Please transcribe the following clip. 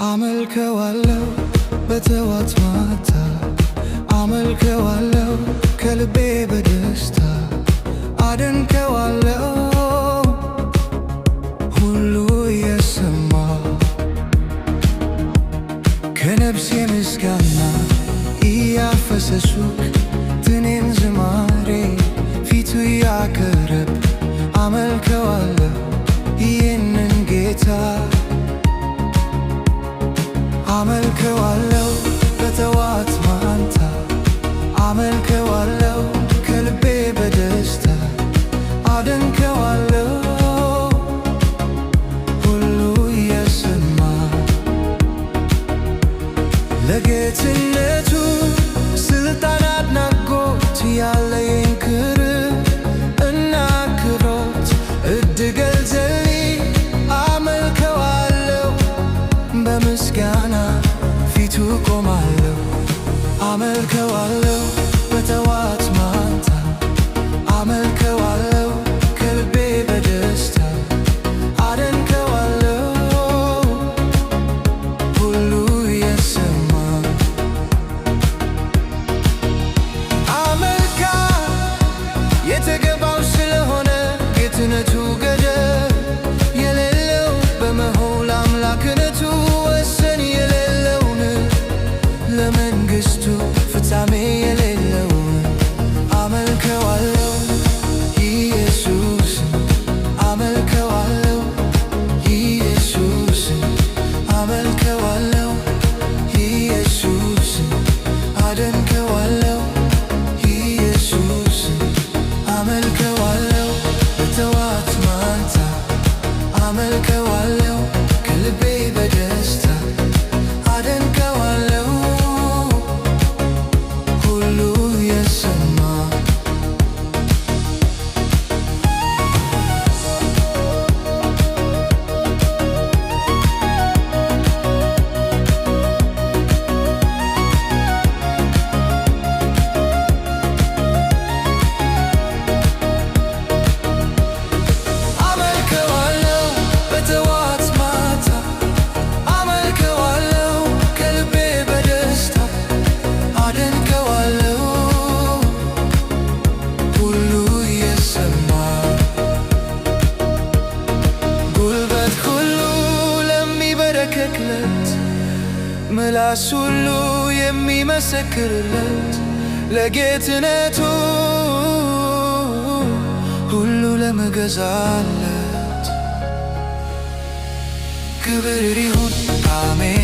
አመልከዋለሁ በጠዋት ማታ አመልከዋለሁ ከልቤ በደስታ አደንቀዋለሁ ሁሉ የሰማ ከነፍሴ ምስጋና እያፈሰስኩ ትኔን ዝማሬ ፊቱ ያቀርብ አመልከዋለሁ ይህንን ጌታ አመልከዋለሁ በጠዋት ማታ አመልከዋለሁ ከልቤ በደስታ አደንቀዋለሁ ሁሉ የሰማ ለጌትነቱ ስልጣን አድናቆት ያለኝ ክብር እና ክብሮት እድገልጽልኝ አመልከዋለሁ በምስጋና ፊቱ ቆማለሁ አመልከዋለሁ በጠዋት ማታ አመልከዋለሁ ከልቤ በደስታ አደንቀዋለሁ ሁሉ የሰማ አመልካ የተገባው ስለሆነ ጌትነቱ ገደብ የሌለው በመሆን አምላክነቱ ወሰን የሌለውን ለመንግሥቱ ፍጻሜ የሌለውን አመልከዋለሁ ኢየሱስን አመልከዋለሁ ኢየሱስን አመልከዋለሁ ኢየሱስን አደንቀዋለሁ ኢየሱስን አመልከዋለሁ በጠዋት ማታ አመልከዋለሁ ከልቤ በደስታ አደንቀዋለሁ ሁሉ የሰማ አመልከዋለሁ በጠዋት ማታ አመልከዋለሁ ከልቤ በደስታ አደንቀዋለሁ ሁሉ የሰማ ጉልበት ሁሉ ለሚበረከክለት ምላስ ሁሉ የሚመሰክርለት ለጌትነቱ ሁሉ ለመገዛለት ክብር ይሁን አሜን።